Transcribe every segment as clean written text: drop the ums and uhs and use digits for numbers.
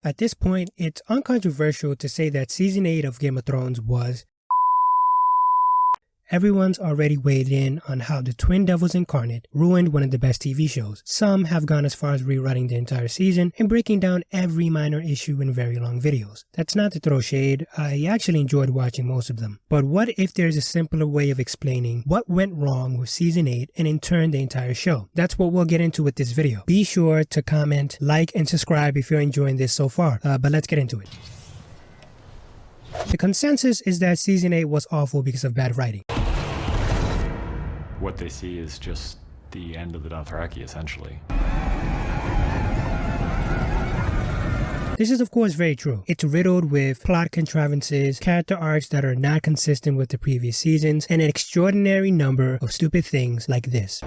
At this point, it's uncontroversial to say that Season 8 of Game of Thrones was... Everyone's already weighed in on how the Twin Devils Incarnate ruined one of the best TV shows. Some have gone as far as rewriting the entire season and breaking down every minor issue in very long videos. That's not to throw shade, I actually enjoyed watching most of them. But what if there's a simpler way of explaining what went wrong with Season 8 and in turn the entire show? That's what we'll get into with this video. Be sure to comment, like, and subscribe if you're enjoying this so far, but let's get into it. The consensus is that Season 8 was awful because of bad writing. What they see is just the end of the Dothraki, essentially. This is of course very true. It's riddled with plot contrivances, character arcs that are not consistent with the previous seasons, and an extraordinary number of stupid things like this.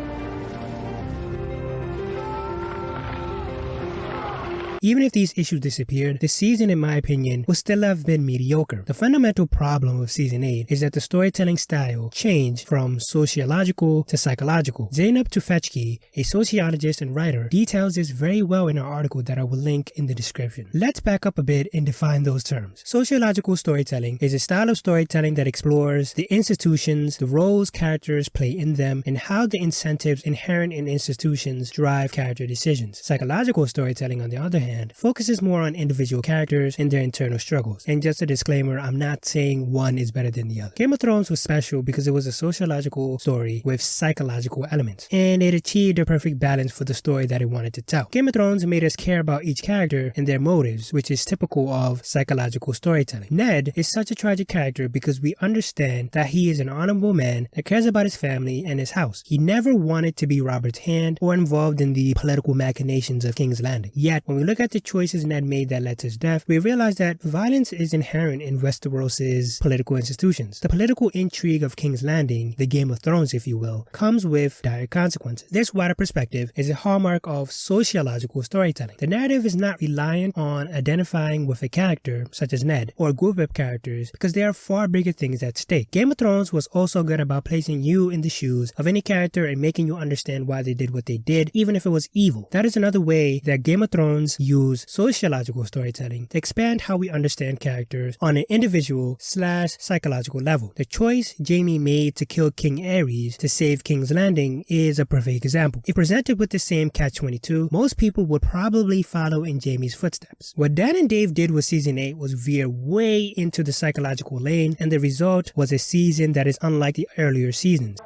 Even if these issues disappeared, the season, in my opinion, would still have been mediocre. The fundamental problem with Season 8 is that the storytelling style changed from sociological to psychological. Zeynep Tufekci, a sociologist and writer, details this very well in an article that I will link in the description. Let's back up a bit and define those terms. Sociological storytelling is a style of storytelling that explores the institutions, the roles characters play in them, and how the incentives inherent in institutions drive character decisions. Psychological storytelling, on the other hand, focuses more on individual characters and their internal struggles. And just a disclaimer, I'm not saying one is better than the other. Game of Thrones was special because it was a sociological story with psychological elements, and it achieved a perfect balance for the story that it wanted to tell. Game of Thrones made us care about each character and their motives, which is typical of psychological storytelling. Ned is such a tragic character because we understand that he is an honorable man that cares about his family and his house. He never wanted to be Robert's hand or involved in the political machinations of King's Landing. Yet, when we look at the choices Ned made that led to his death, we realize that violence is inherent in Westeros' political institutions. The political intrigue of King's Landing, the Game of Thrones if you will, comes with dire consequences. This wider perspective is a hallmark of sociological storytelling. The narrative is not reliant on identifying with a character, such as Ned, or a group of characters, because there are far bigger things at stake. Game of Thrones was also good about placing you in the shoes of any character and making you understand why they did what they did, even if it was evil. That is another way that Game of Thrones use sociological storytelling to expand how we understand characters on an individual/psychological level. The choice Jaime made to kill King Aerys to save King's Landing is a perfect example. If presented with the same catch-22, most people would probably follow in Jaime's footsteps. What Dan and Dave did with Season 8 was veer way into the psychological lane, and the result was a season that is unlike the earlier seasons.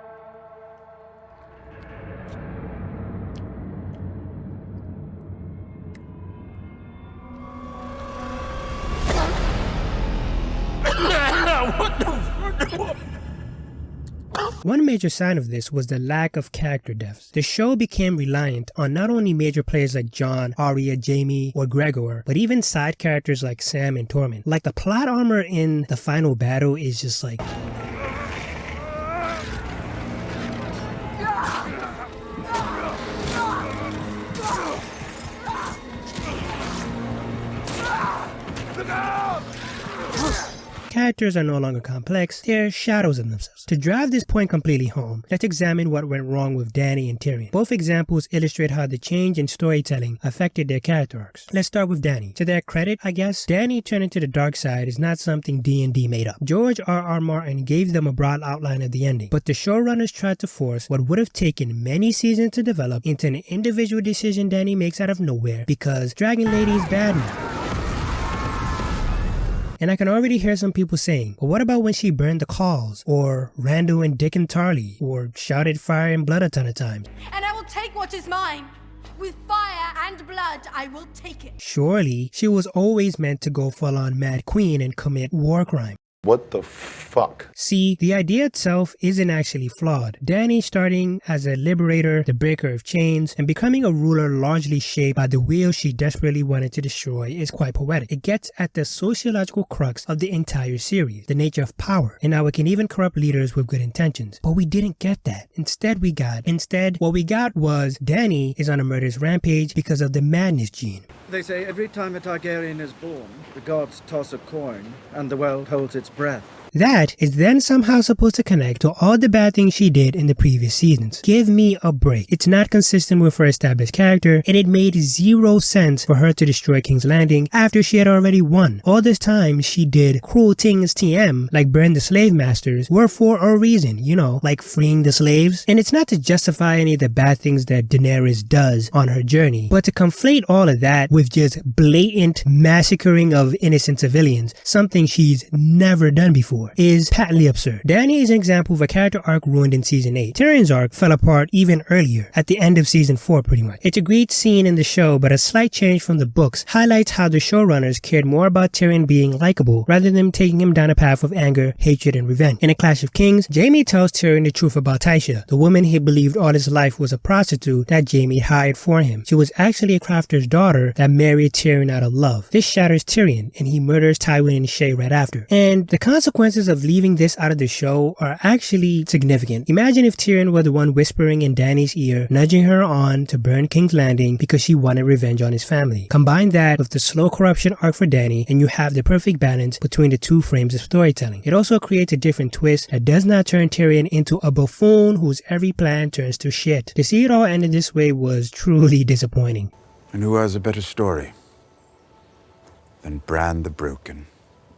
One major sign of this was the lack of character depth. The show became reliant on not only major players like Jon, Arya, Jaime, or Gregor, but even side characters like Sam and Tormund. Like, the plot armor in the final battle is just like... Characters are no longer complex, they're shadows of themselves. To drive this point completely home, let's examine what went wrong with Dany and Tyrion. Both examples illustrate how the change in storytelling affected their character arcs. Let's start with Dany. To their credit, I guess, Dany turning to the dark side is not something D&D made up. George R.R. Martin gave them a broad outline of the ending, but the showrunners tried to force what would have taken many seasons to develop into an individual decision Dany makes out of nowhere because Dragon Lady is bad now. And I can already hear some people saying, but what about when she burned the calls, or Randall and Dick and Tarly, or shouted fire and blood a ton of times? And I will take what is mine. With fire and blood, I will take it. Surely, she was always meant to go full on Mad Queen and commit war crime. What the fuck? See, the idea itself isn't actually flawed. Dany starting as a liberator, the breaker of chains, and becoming a ruler largely shaped by the wheel she desperately wanted to destroy is quite poetic. It gets at the sociological crux of the entire series, the nature of power, and how it can even corrupt leaders with good intentions. But we didn't get that. Instead, what we got was Dany is on a murderous rampage because of the madness gene. They say every time a Targaryen is born, the gods toss a coin and the world holds its breath. That is then somehow supposed to connect to all the bad things she did in the previous seasons. Give me a break. It's not consistent with her established character, and it made zero sense for her to destroy King's Landing after she had already won. All this time she did cruel things TM, like burn the slave masters, were for a reason, you know, like freeing the slaves. And it's not to justify any of the bad things that Daenerys does on her journey, but to conflate all of that with just blatant massacring of innocent civilians, something she's never done before, is patently absurd. Dany is an example of a character arc ruined in season 8. Tyrion's arc fell apart even earlier, at the end of season 4 pretty much. It's a great scene in the show, but a slight change from the books highlights how the showrunners cared more about Tyrion being likable rather than taking him down a path of anger, hatred, and revenge. In A Clash of Kings, Jaime tells Tyrion the truth about Tysha, the woman he believed all his life was a prostitute that Jaime hired for him. She was actually a crafter's daughter that married Tyrion out of love. This shatters Tyrion, and he murders Tywin and Shae right after. And the consequences of leaving this out of the show are actually significant. Imagine if Tyrion were the one whispering in Dany's ear, nudging her on to burn King's Landing because she wanted revenge on his family. Combine that with the slow corruption arc for Dany, and you have the perfect balance between the two frames of storytelling. It also creates a different twist that does not turn Tyrion into a buffoon whose every plan turns to shit. To see it all ended this way was truly disappointing. And who has a better story than Bran the Broken?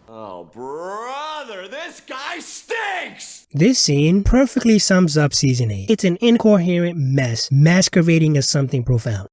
Oh, brother, this guy stinks! This scene perfectly sums up season 8. It's an incoherent mess masquerading as something profound.